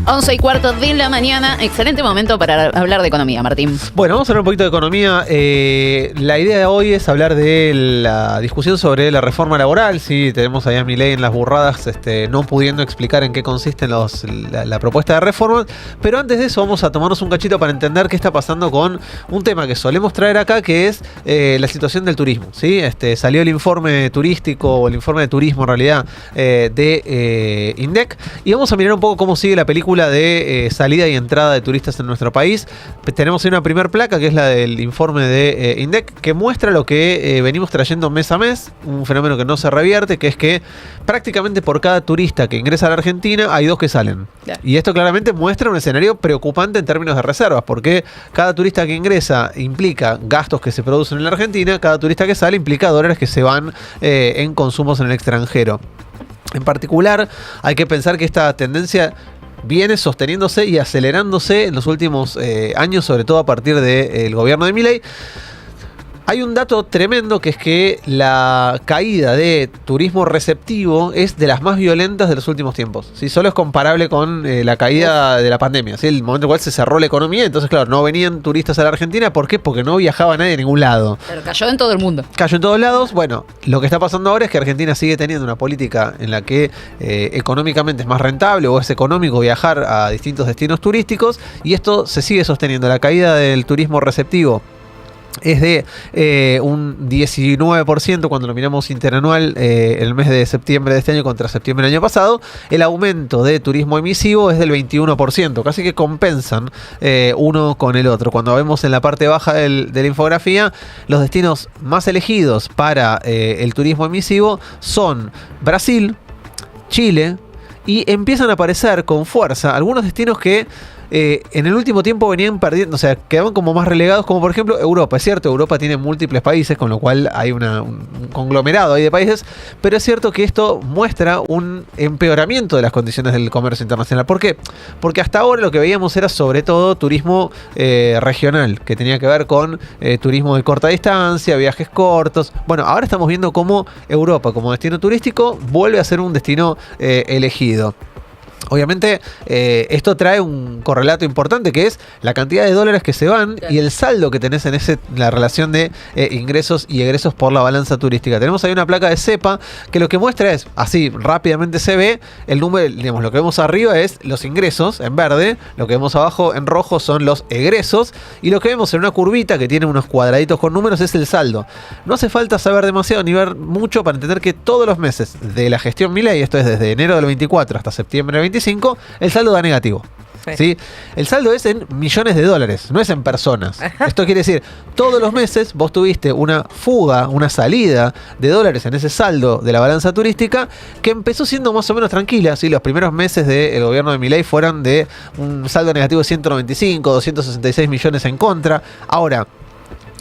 11:15 de la mañana. Excelente momento para hablar de economía, Martín. Bueno, vamos a hablar un poquito de economía. La idea de hoy es hablar de la discusión sobre la reforma laboral. Sí, tenemos ahí a Milei en las burradas, no pudiendo explicar en qué consiste la propuesta de reforma. Pero antes de eso vamos a tomarnos un cachito para entender qué está pasando con un tema que solemos traer acá, que es la situación del turismo. ¿Sí? Salió el informe turístico, o el informe de turismo en realidad, de INDEC. Y vamos a mirar un poco cómo sigue la película de salida y entrada de turistas en nuestro país. Tenemos ahí una primer placa que es la del informe de INDEC, que muestra lo que venimos trayendo mes a mes, un fenómeno que no se revierte, que es que prácticamente por cada turista que ingresa a la Argentina hay 2 que salen. Claro. Y esto claramente muestra un escenario preocupante en términos de reservas, porque cada turista que ingresa implica gastos que se producen en la Argentina, cada turista que sale implica dólares que se van en consumos en el extranjero. En particular, hay que pensar que esta tendencia viene sosteniéndose y acelerándose en los últimos años, sobre todo a partir del gobierno de Milei. Hay un dato tremendo, que es que la caída de turismo receptivo es de las más violentas de los últimos tiempos. ¿Sí? Solo es comparable con la caída de la pandemia, ¿sí? El momento en el cual se cerró la economía, entonces claro, no venían turistas a la Argentina. ¿Por qué? Porque no viajaba nadie a ningún lado. Pero cayó en todo el mundo. Cayó en todos lados. Bueno, lo que está pasando ahora es que Argentina sigue teniendo una política en la que económicamente es más rentable o es económico viajar a distintos destinos turísticos, y esto se sigue sosteniendo. La caída del turismo receptivo es de un 19% cuando lo miramos interanual, el mes de septiembre de este año contra septiembre del año pasado. El aumento de turismo emisivo es del 21%, casi que compensan uno con el otro. Cuando vemos en la parte baja de la infografía, los destinos más elegidos para el turismo emisivo son Brasil, Chile, y empiezan a aparecer con fuerza algunos destinos que en el último tiempo venían perdiendo, o sea, quedaban como más relegados, como por ejemplo Europa. Es cierto, Europa tiene múltiples países, con lo cual hay un conglomerado ahí de países, pero es cierto que esto muestra un empeoramiento de las condiciones del comercio internacional. ¿Por qué? Porque hasta ahora lo que veíamos era sobre todo turismo regional, que tenía que ver con turismo de corta distancia, viajes cortos. Bueno, ahora estamos viendo cómo Europa, como destino turístico, vuelve a ser un destino elegido. Obviamente esto trae un correlato importante, que es la cantidad de dólares que se van, claro, y el saldo que tenés en la relación de ingresos y egresos por la balanza turística. Tenemos ahí una placa de CEPA que lo que muestra es, así rápidamente se ve el número, digamos, lo que vemos arriba es los ingresos en verde, lo que vemos abajo en rojo son los egresos, y lo que vemos en una curvita que tiene unos cuadraditos con números es el saldo. No hace falta saber demasiado ni ver mucho para entender que todos los meses de la gestión Milei, esto es desde enero del 24 hasta septiembre del 25, el saldo da negativo. ¿Sí? El saldo es en millones de dólares, no es en personas. Esto quiere decir, todos los meses vos tuviste una fuga, una salida de dólares en ese saldo de la balanza turística, que empezó siendo más o menos tranquila. ¿Sí? Los primeros meses del gobierno de Milei fueron de un saldo negativo de 195, 266 millones en contra. Ahora,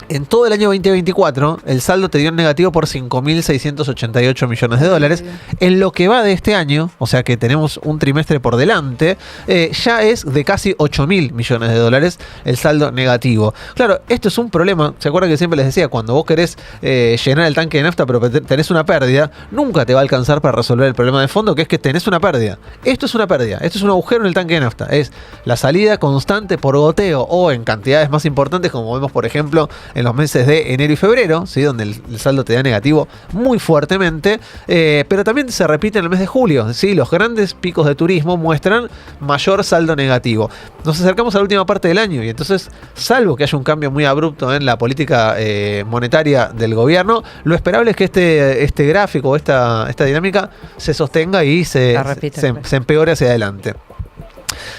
en todo el año 2024, el saldo te dio en negativo por 5.688 millones de dólares. En lo que va de este año, o sea que tenemos un trimestre por delante, ya es de casi 8.000 millones de dólares el saldo negativo. Claro, esto es un problema. ¿Se acuerdan que siempre les decía? Cuando vos querés llenar el tanque de nafta, pero tenés una pérdida, nunca te va a alcanzar para resolver el problema de fondo, que es que tenés una pérdida. Esto es una pérdida. Esto es un agujero en el tanque de nafta. Es la salida constante por goteo o en cantidades más importantes, como vemos, por ejemplo, en los meses de enero y febrero, ¿sí? Donde el saldo te da negativo muy fuertemente, pero también se repite en el mes de julio, ¿sí? Los grandes picos de turismo muestran mayor saldo negativo. Nos acercamos a la última parte del año y entonces, salvo que haya un cambio muy abrupto en la política monetaria del gobierno, lo esperable es que este gráfico, esta dinámica se sostenga y se empeore hacia adelante.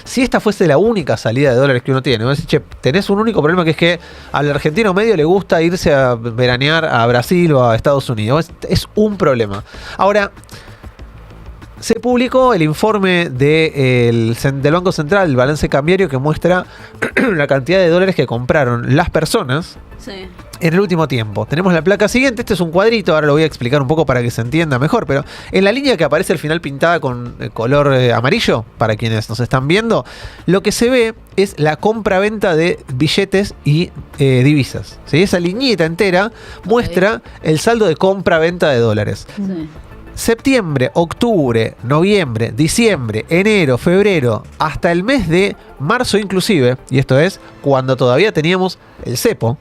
Si esta fuese la única salida de dólares que uno tiene, ¿no? Che, tenés un único problema, que es que al argentino medio le gusta irse a veranear a Brasil o a Estados Unidos. Es un problema. Ahora, se publicó el informe del Banco Central, el balance cambiario, que muestra la cantidad de dólares que compraron las personas en el último tiempo. Tenemos la placa siguiente. Este es un cuadrito, ahora lo voy a explicar un poco para que se entienda mejor, pero en la línea que aparece al final pintada con color amarillo, para quienes nos están viendo, lo que se ve es la compra-venta de billetes y divisas. ¿Sí? Esa liñita entera muestra el saldo de compra-venta de dólares. septiembre, octubre, noviembre, diciembre, enero, febrero, hasta el mes de marzo inclusive, y esto es cuando todavía teníamos el cepo,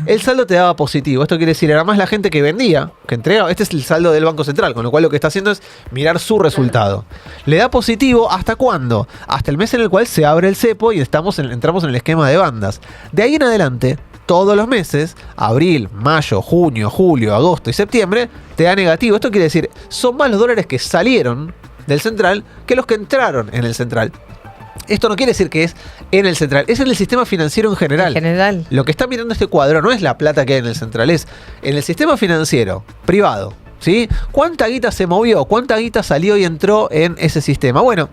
el saldo te daba positivo. Esto quiere decir, era más la gente que vendía, que entregaba. Este es el saldo del Banco Central, con lo cual lo que está haciendo es mirar su resultado. Le da positivo ¿hasta cuándo? Hasta el mes en el cual se abre el cepo y entramos en el esquema de bandas. De ahí en adelante, todos los meses, abril, mayo, junio, julio, agosto y septiembre, te da negativo. Esto quiere decir, son más los dólares que salieron del central que los que entraron en el central. Esto no quiere decir que es en el central, es en el sistema financiero en general. En general. Lo que está mirando este cuadro no es la plata que hay en el central, es en el sistema financiero privado. ¿Sí? ¿Cuánta guita se movió? ¿Cuánta guita salió y entró en ese sistema? Bueno,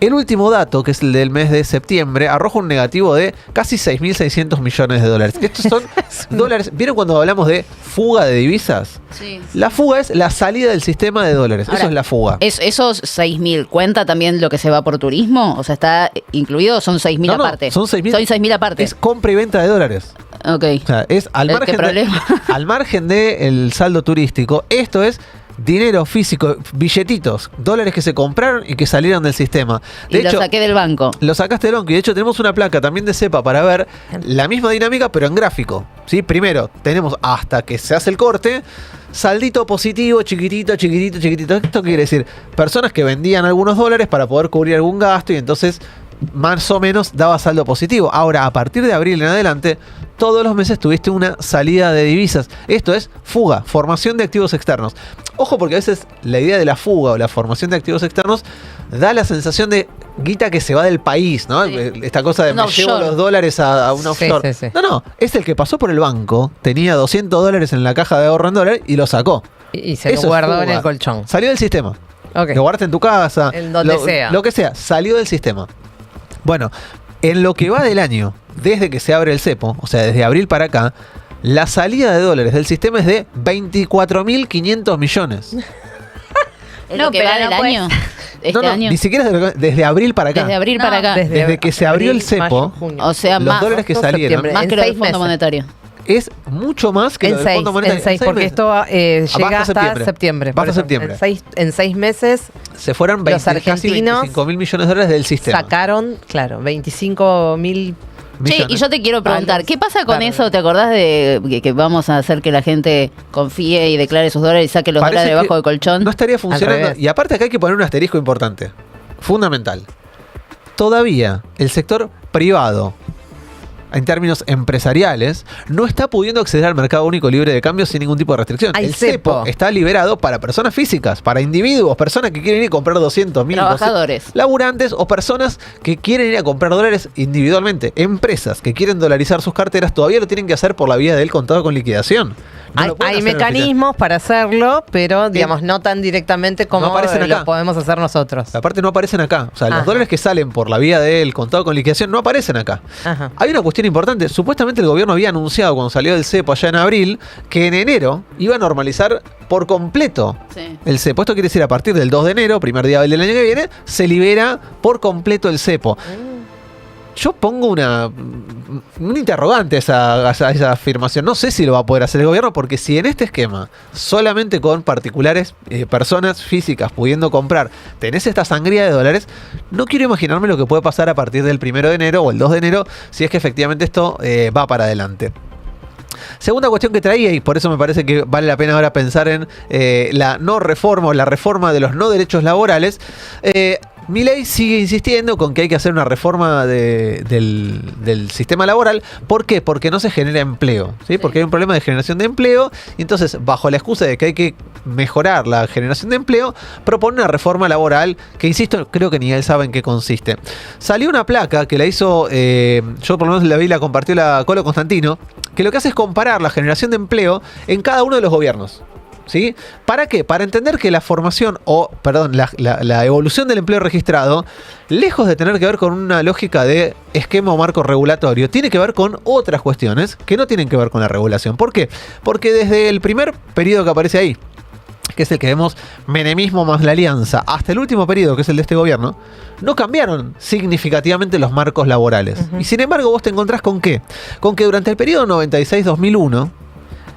el último dato, que es el del mes de septiembre, arroja un negativo de casi 6.600 millones de dólares. Estos son dólares. ¿Vieron cuando hablamos de fuga de divisas? Sí. La fuga es la salida del sistema de dólares. Ahora, eso es la fuga. ¿Esos 6.000 cuenta también lo que se va por turismo? O sea, ¿está incluido o son 6.000 No, aparte? son 6.000. Son 6.000 aparte. Es compra y venta de dólares. Ok. O sea, es al ¿Qué margen, problema? al margen del saldo turístico. Esto es dinero físico, billetitos, dólares que se compraron y que salieron del sistema. De Y lo saqué del banco. Lo sacaste del banco y de hecho tenemos una placa también de cepa para ver la misma dinámica pero en gráfico. ¿Sí? Primero tenemos hasta que se hace el corte, saldito positivo, chiquitito, chiquitito, chiquitito. Esto quiere decir personas que vendían algunos dólares para poder cubrir algún gasto y entonces más o menos daba saldo positivo. Ahora, a partir de abril en adelante, todos los meses tuviste una salida de divisas. Esto es fuga, formación de activos externos. Ojo, porque a veces la idea de la fuga o la formación de activos externos da la sensación de guita que se va del país, ¿no? Sí. Esta cosa de Un me offshore. llevo los dólares a un offshore. Sí. No, es el que pasó por el banco, tenía 200 dólares en la caja de ahorro en dólares y lo sacó. Y se Eso lo es guardó en fuga. el colchón. Salió del sistema. Ok. Lo guardaste en tu casa. En donde sea. Lo que sea, salió del sistema. Bueno, en lo que va del año, desde que se abre el cepo, o sea, desde abril para acá, la salida de dólares del sistema es de 24.500 millones. ¿Es No, lo que pero va no del puede- año? ¿Este año? Ni siquiera desde abril para acá. Desde abril No, para acá. Desde que se abrió el cepo, mayo, junio. O sea, los más, dólares que agosto, salieron septiembre. más en que lo del 6 Fondo meses. Monetario. es mucho más que lo En del 6, Fondo Monetario. en 6, porque meses. esto llega hasta hasta septiembre. Va por hasta eso. septiembre. En 6 meses Se fueron los casi argentinos 25.000 millones de dólares del sistema. sacaron, claro, 25.000. Che, Millones. y yo te quiero preguntar, Palos. ¿qué pasa con Claro. eso? ¿Te acordás de que vamos a hacer que la gente confíe y declare sus dólares y saque los Parece dólares debajo que del colchón? No estaría funcionando. revés. Y aparte acá hay que poner un asterisco importante. Fundamental. Todavía el sector privado, en términos empresariales, no está pudiendo acceder al mercado único libre de cambio sin ningún tipo de restricción. Hay El cepo cepo. está liberado para personas físicas, para individuos, personas que quieren ir a comprar 200.000 Trabajadores. laburantes o personas que quieren ir a comprar dólares individualmente. Empresas que quieren dolarizar sus carteras todavía lo tienen que hacer por la vía del contado con liquidación. No lo pueden Hay hacer mecanismos para hacerlo, pero digamos no tan directamente como No aparecen acá. lo podemos hacer nosotros. Aparte no aparecen acá. O sea, los Ajá. dólares que salen por la vía del contado con liquidación no aparecen acá. Ajá. Hay una cuestión importante. Supuestamente el gobierno había anunciado cuando salió del cepo allá en abril que en enero iba a normalizar por completo Sí. el cepo. Esto quiere decir a partir del 2 de enero, primer día del año que viene, se libera por completo el cepo. Yo pongo un interrogante a esa afirmación. No sé si lo va a poder hacer el gobierno, porque si en este esquema, solamente con particulares, personas físicas pudiendo comprar, tenés esta sangría de dólares, no quiero imaginarme lo que puede pasar a partir del 1 de enero o el 2 de enero, si es que efectivamente esto va para adelante. Segunda cuestión que traía, y por eso me parece que vale la pena ahora pensar en la no reforma o la reforma de los no derechos laborales. Milei sigue insistiendo con que hay que hacer una reforma del sistema laboral. ¿Por qué? Porque no se genera empleo, ¿sí? Porque hay un problema de generación de empleo. Y entonces, bajo la excusa de que hay que mejorar la generación de empleo, propone una reforma laboral que, insisto, creo que ni él sabe en qué consiste. Salió una placa que la hizo, yo por lo menos la vi, la compartió la Colo Constantino, que lo que hace es comparar la generación de empleo en cada uno de los gobiernos. ¿Sí? ¿Para qué? Para entender que la formación, la evolución del empleo registrado, lejos de tener que ver con una lógica de esquema o marco regulatorio, tiene que ver con otras cuestiones que no tienen que ver con la regulación. ¿Por qué? Porque desde el primer periodo que aparece ahí, que es el que vemos menemismo más la alianza, hasta el último periodo, que es el de este gobierno, no cambiaron significativamente los marcos laborales. Y sin embargo vos te encontrás con ¿qué? Con que durante el periodo 96-2001,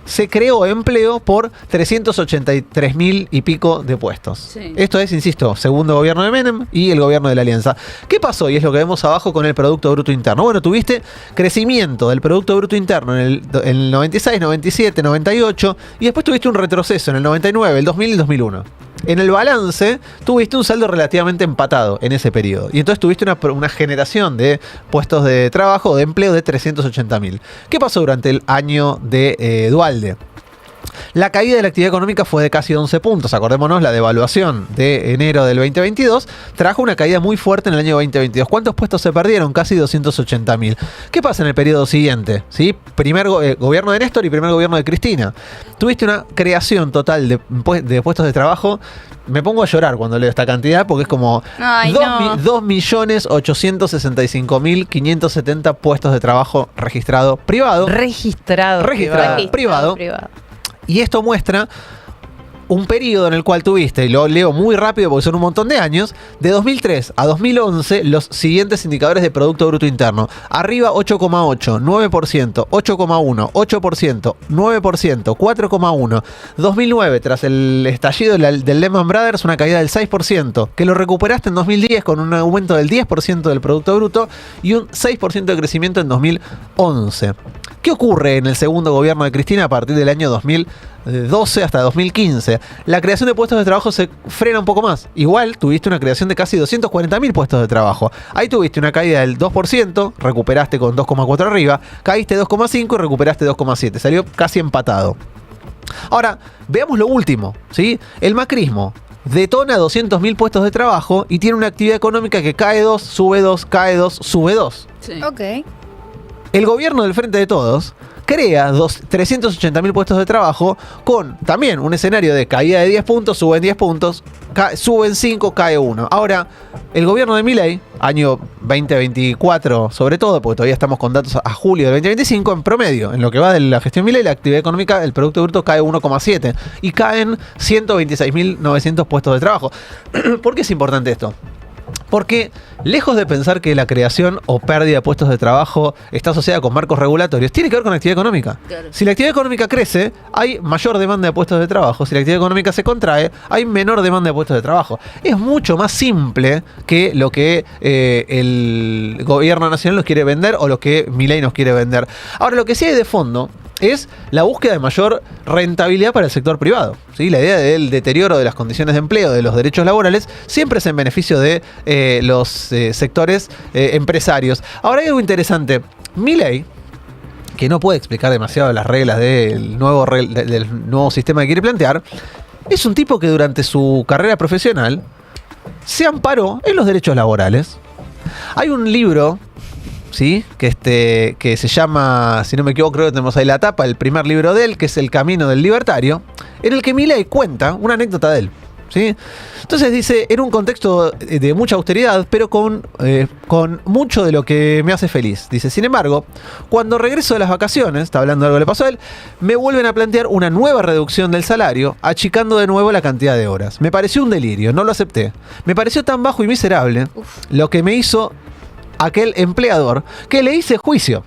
se creó empleo por 383.000 y pico de puestos. Sí. Esto es, insisto, segundo gobierno de Menem y el gobierno de la Alianza. ¿Qué pasó? Y es lo que vemos abajo con el Producto Bruto Interno. Bueno, tuviste crecimiento del Producto Bruto Interno en el 96, 97, 98 y después tuviste un retroceso en el 99, el 2000 y el 2001. En el balance tuviste un saldo relativamente empatado en ese periodo. Y entonces tuviste una generación de puestos de trabajo, de empleo de 380.000. ¿Qué pasó durante el año de Duhalde? La caída de la actividad económica fue de casi 11 puntos. Acordémonos, la devaluación de enero del 2022 trajo una caída muy fuerte en el año 2022. ¿Cuántos puestos se perdieron? Casi 280.000. ¿Qué pasa en el periodo siguiente? ¿Sí? Primer gobierno de Néstor y primer gobierno de Cristina. Tuviste una creación total de puestos de trabajo. Me pongo a llorar cuando leo esta cantidad porque es como 2.865.570 puestos de trabajo registrado privado. Registrado Privado. Y esto muestra un periodo en el cual tuviste, y lo leo muy rápido porque son un montón de años, de 2003 a 2011, los siguientes indicadores de Producto Bruto Interno. Arriba 8,8, 9%, 8,1, 8%, 9%, 4,1. 2009, tras el estallido del Lehman Brothers, una caída del 6%, que lo recuperaste en 2010 con un aumento del 10% del Producto Bruto y un 6% de crecimiento en 2011. ¿Qué ocurre en el segundo gobierno de Cristina a partir del año 2012 hasta 2015? La creación de puestos de trabajo se frena un poco más. Igual tuviste una creación de casi 240.000 puestos de trabajo. Ahí tuviste una caída del 2%, recuperaste con 2,4 arriba, caíste 2,5 y recuperaste 2,7. Salió casi empatado. Ahora, veamos lo último, ¿sí? El macrismo detona 200.000 puestos de trabajo y tiene una actividad económica que cae 2, sube 2, cae 2, sube 2. Sí. Ok. El gobierno del Frente de Todos crea 380.000 puestos de trabajo con también un escenario de caída de 10 puntos, suben 10 puntos, suben 5, cae 1. Ahora, el gobierno de Milei, año 2024 sobre todo, porque todavía estamos con datos a julio del 2025, en promedio, en lo que va de la gestión Milei, la actividad económica, el Producto Bruto cae 1,7 y caen 126.900 puestos de trabajo. ¿Por qué es importante esto? Porque lejos de pensar que la creación o pérdida de puestos de trabajo está asociada con marcos regulatorios, tiene que ver con la actividad económica. Claro. Si la actividad económica crece, hay mayor demanda de puestos de trabajo. Si la actividad económica se contrae, hay menor demanda de puestos de trabajo. Es mucho más simple que lo que el gobierno nacional nos quiere vender o lo que Milei nos quiere vender. Ahora, lo que sí hay de fondo es la búsqueda de mayor rentabilidad para el sector privado. ¿Sí? La idea del deterioro de las condiciones de empleo, de los derechos laborales, siempre es en beneficio de los sectores empresarios. Ahora hay algo interesante. Milei, que no puede explicar demasiado las reglas del nuevo sistema que quiere plantear, es un tipo que durante su carrera profesional se amparó en los derechos laborales. Hay un libro, ¿sí? que se llama, si no me equivoco, creo que tenemos ahí la tapa, el primer libro de él, que es El Camino del Libertario, en el que Milei cuenta una anécdota de él. ¿Sí? Entonces dice, en un contexto de mucha austeridad, pero con mucho de lo que me hace feliz. Dice, sin embargo, cuando regreso de las vacaciones, está hablando de algo que le pasó a él, me vuelven a plantear una nueva reducción del salario, achicando de nuevo la cantidad de horas. Me pareció un delirio, no lo acepté. Me pareció tan bajo y miserable lo que me hizo aquel empleador, que le hice juicio.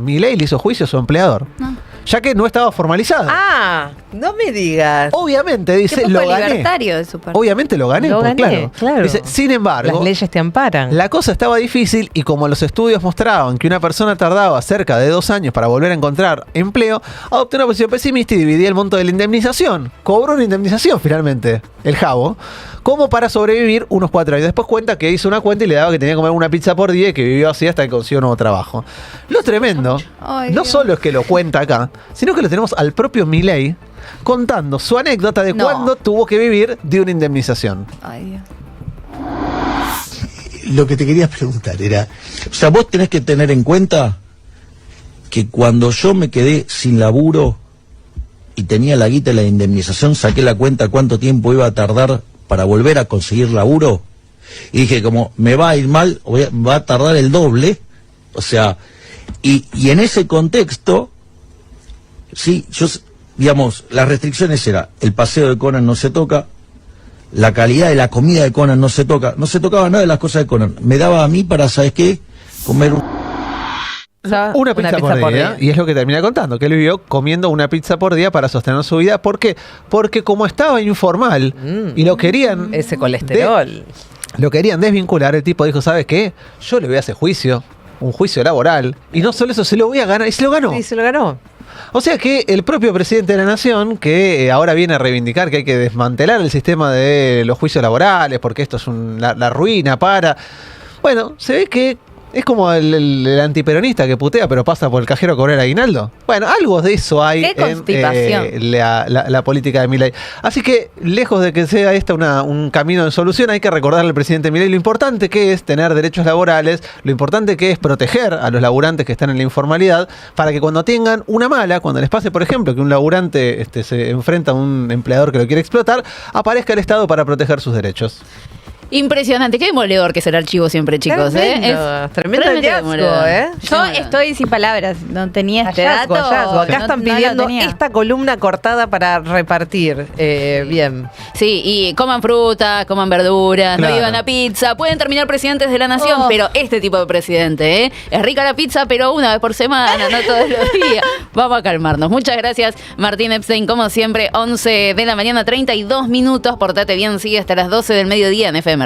Milei le hizo juicio a su empleador. No. Ya que no estaba formalizado. Ah, no me digas. Obviamente, dice, Qué lo poco gané. libertario de su parte. Obviamente lo gané, Lo pues, gané, claro. Dice, sin embargo, Las leyes te amparan. la cosa estaba difícil y como los estudios mostraban que una persona tardaba cerca de 2 años para volver a encontrar empleo, adopté una posición pesimista y dividí el monto de la indemnización. Cobró una indemnización finalmente, el Jabo, como para sobrevivir unos 4 años. Después cuenta que hizo una cuenta y le daba que tenía que comer una pizza por día y que vivió así hasta que consiguió un nuevo trabajo. Lo tremendo, Ay, no Dios. solo es que lo cuenta acá, sino que lo tenemos al propio Milei contando su anécdota de No. cuándo tuvo que vivir de una indemnización. Ay, Dios. Lo que te quería preguntar era, o sea, vos tenés que tener en cuenta que cuando yo me quedé sin laburo y tenía la guita de la indemnización, saqué la cuenta cuánto tiempo iba a tardar para volver a conseguir laburo, y dije, como me va a ir mal, va a tardar el doble, o sea, y en ese contexto, sí, digamos, las restricciones eran, el paseo de Conan no se toca, la calidad de la comida de Conan no se toca, no se tocaba nada de las cosas de Conan, me daba a mí para, ¿sabes qué? Comer un... pizza. Una pizza por día, y es lo que termina contando, que él vivió comiendo una pizza por día para sostener su vida. ¿Por qué? Porque como estaba informal y lo querían... Ese colesterol. Lo querían desvincular, el tipo dijo, ¿sabes qué? Yo le voy a hacer juicio, un juicio laboral, y no solo eso, se lo voy a ganar, y se lo ganó. Y se lo ganó. O sea que el propio presidente de la Nación, que ahora viene a reivindicar que hay que desmantelar el sistema de los juicios laborales, porque esto es la ruina para... Bueno, se ve que es como el antiperonista que putea, pero pasa por el cajero a cobrar aguinaldo. Bueno, algo de eso hay ¡Qué constipación! en la política de Milei. Así que, lejos de que sea esta un camino de solución, hay que recordarle al presidente Milei lo importante que es tener derechos laborales, lo importante que es proteger a los laburantes que están en la informalidad, para que cuando tengan una mala, cuando les pase, por ejemplo, que un laburante se enfrenta a un empleador que lo quiere explotar, aparezca el Estado para proteger sus derechos. Impresionante, qué demoledor que es el archivo siempre, chicos. Tremendo hallazgo, demoledor. Yo estoy sin palabras, no tenía este Hallazgo, dato. hallazgo. Acá no- están no lo pidiendo tenía. esta columna cortada para repartir. Bien. Sí, y coman fruta, coman verduras, Claro. no digan la pizza. Pueden terminar presidentes de la nación, Oh. pero este tipo de presidente, es rica la pizza, pero una vez por semana, no todos los días. Vamos a calmarnos. Muchas gracias, Martín Epstein. Como siempre, 11 de la mañana, 32 minutos. Portate bien, sigue hasta las 12 del mediodía en FMR.